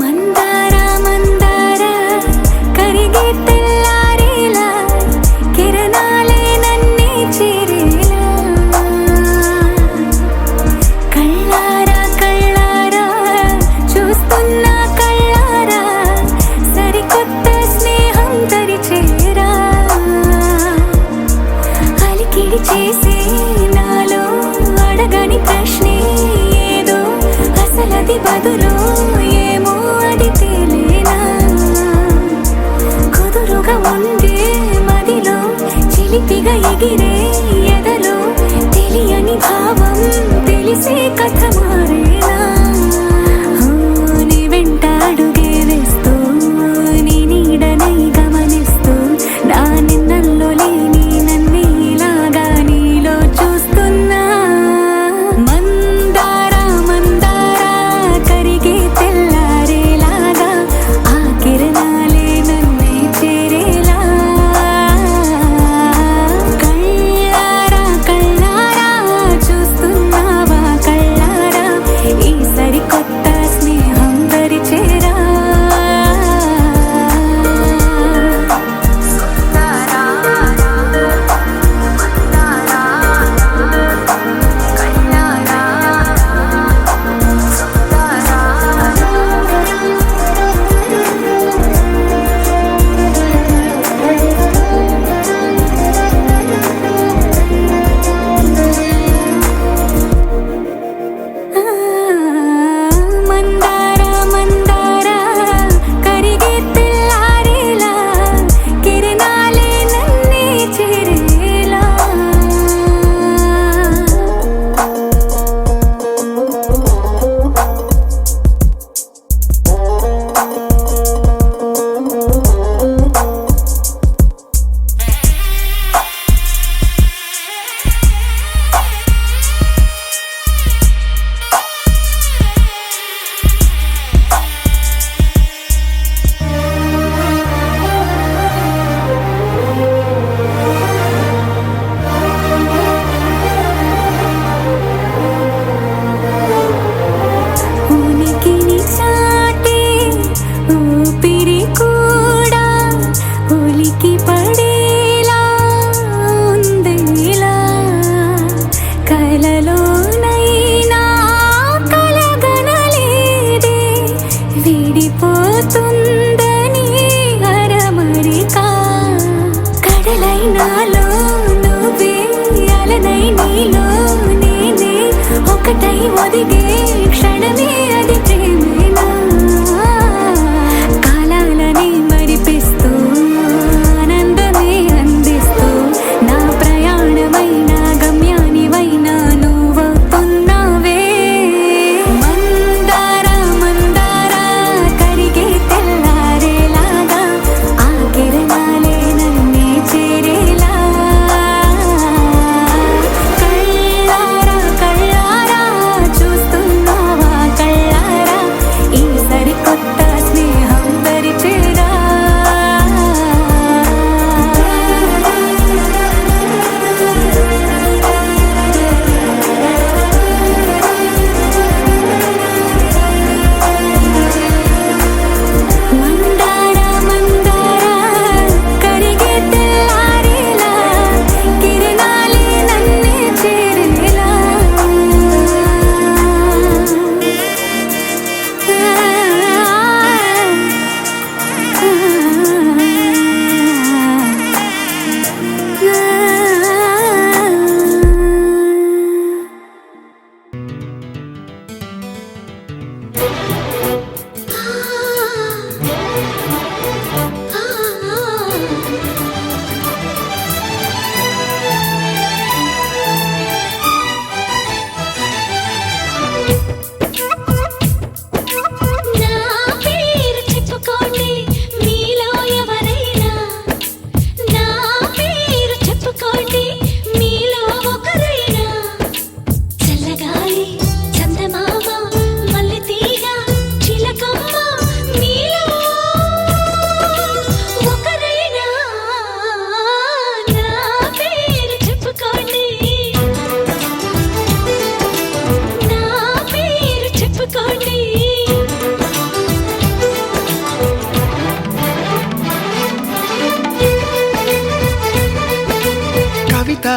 మందార మందార కరిగే తెల్లారేలా కిరణాలే నన్నే చేరేలా కళ్ళారా కళ్ళారా చూస్తున్నా కళ్ళారా సరికొత్త స్నేహం తరిచేరా అలికిడి చేసే నాలో అడగని ప్రశ్నే ఏదో అసలది బదులో ఏమో అది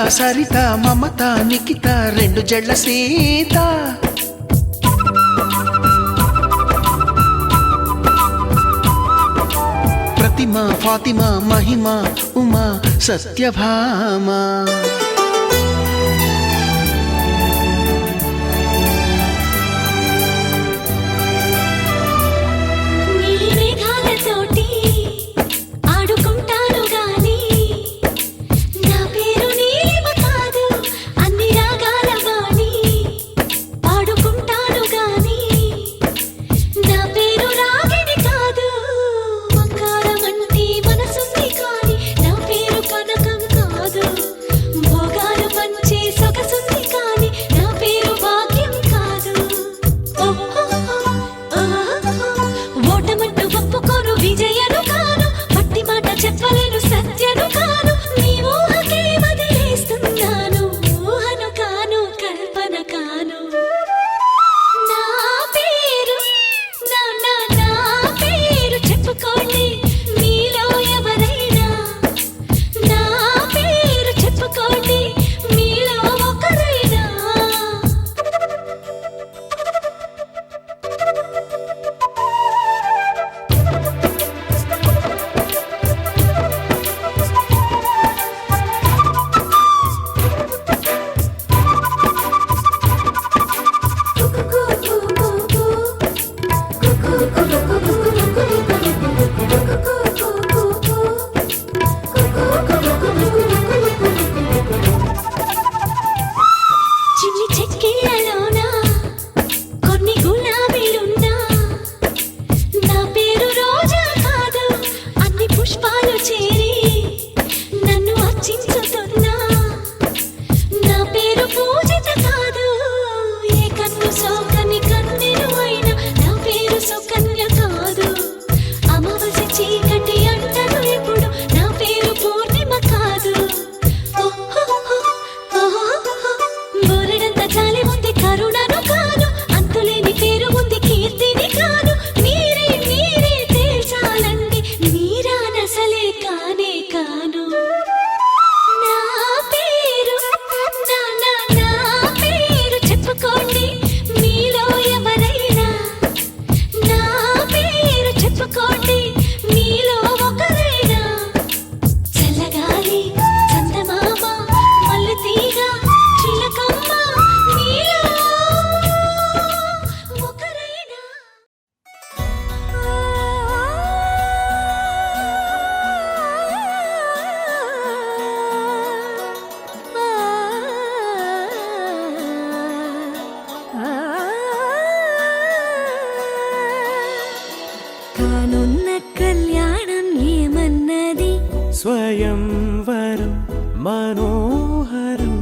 సరిత మమత నిఖిత రెండు జడ్ల సీత ప్రతిమ ఫాతిమా మహిమ ఉమా సత్యభామ స్వయంవరం మనోహరం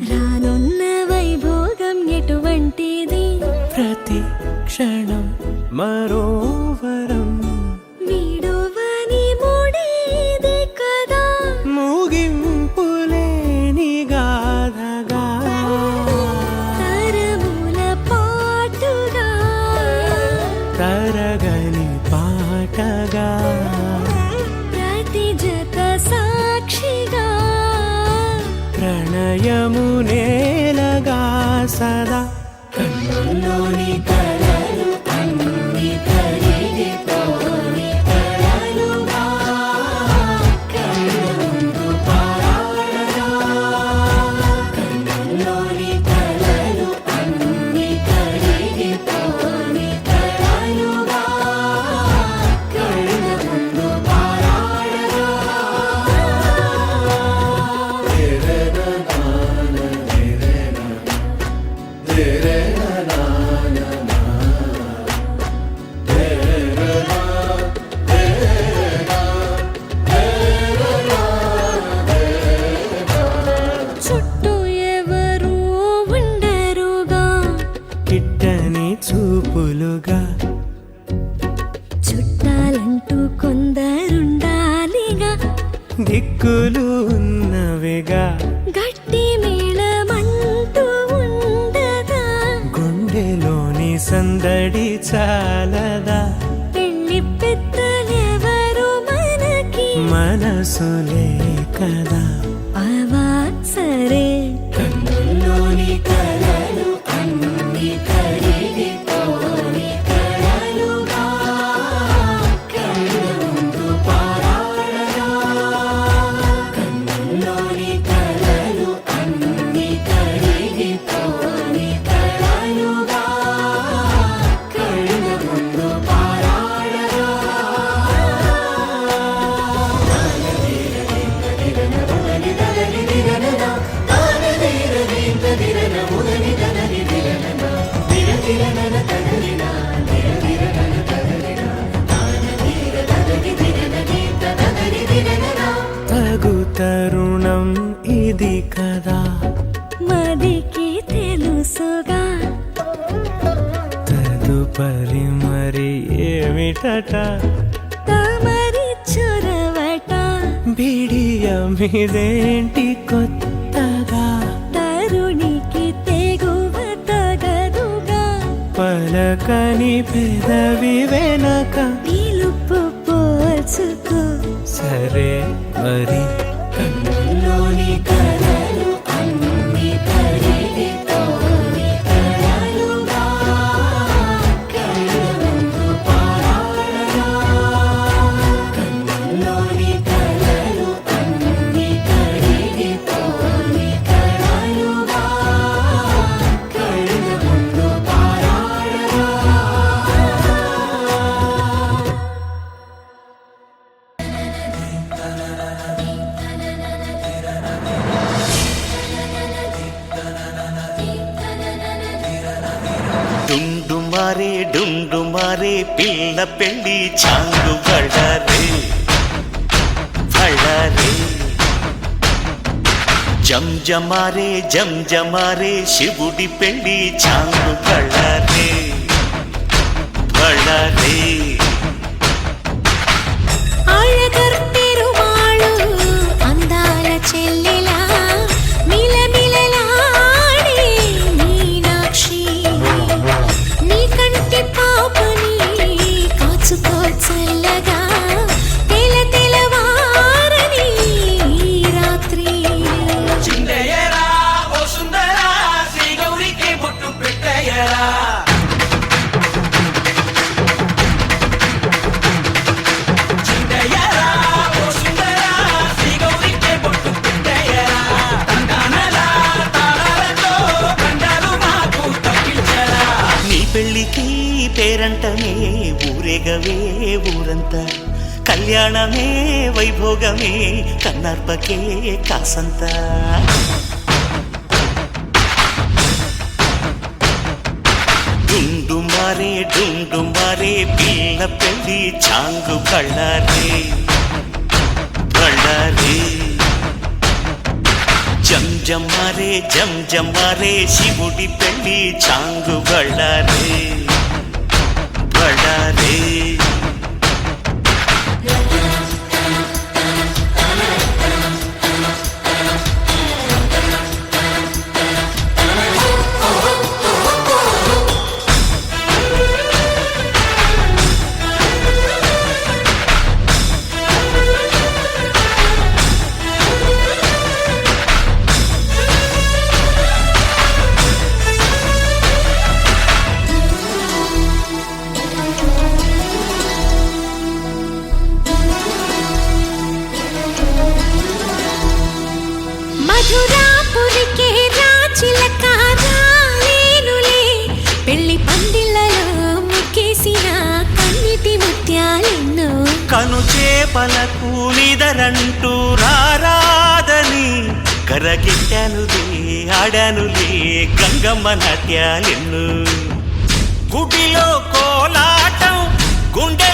రానున్న వైభోగం ఎటువంటిది ప్రతి క్షణం మరోవరం వీడువని మూడేది కదా ముగింపులేని గాథగా తరముల పాటుగా తరగని పాటగా సాక్షిగా ప్రణయము నేలగా సదా కన్నుల్లోని కలలు అన్ని కరిగిపోని కలలుగా కళ్ళ ముందు పారాడగా కన్నుల్లోని కలలు అన్ని కరిగిపోని కలలుగా కళ్ళ ముందు చుట్టూ ఎవరు ఉండరుగా కిట్టని చూపులుగా చుట్టాలంటూ కొందరుండాలిగా దిక్కులు ఉన్నవిగా గట్టి మేళమంటూ ఉండగా గుండెలోని సందడి చాలదా పెళ్లి పెద్దలెవరు మనకి మనసులే కదా అవాత్స ఏమిటట తామరి చొరవట బిడియమిదేంటి కొత్తగా తరుణికి తెగువ తగదుగా పలకని పెదవి వెనక పిలుపు పోల్చుకో సరే మరి కన్నులోని కలలు అన్ని కరిగితోని కలలుగా కళ్ళ ముందు పారాడగా కన్నులోని కలలు అన్ని కరిగితోని కలలుగా కళ్ళ ముందు పారాడగా డుండు మారే పిల్ల పెళ్ళి చాంగు బళ్ళారే బళ్ళారే జంజమారే శివుడి పెళ్ళి చాంగు బళ్ళారే బళ్ళారే అழகర్ పెరుమాళు అందాల చెల్లెలా మిలమిలలాడే మీనాక్షి నీ కంటి పాపని కాచుకో చల్లగా తెలవారని ఈ రాత్రి చిందయ్యరా ఓ సుందరా శ్రీ గౌరికి బొట్టు పెట్టయ్యరా పెళ్ళికి పేరంటమే ఊరేగవే ఊరంతా కళ్యాణమే వైభోగమే కన్నార్పకే కాసంత డుండు మారే పిల్ల పెళ్ళి చాంగు బళ్ళారే బళ్ళారే జంజమారే శివుడి పెళ్ళి చాంగు బళ్ళారే బళ్ళారే మధురాపురికే రాచిలక రాలేనులే పెళ్లి పందిళ్ళలో ముక్కేసిన కన్నిటి ముత్యాలెన్నో కను చేపలకు నిదరంటూ రారాదని కరగిట్టానులే ఆడానులే గంగమ్మ నాట్యాలెన్ను గుడిలో కోలాటం గుండె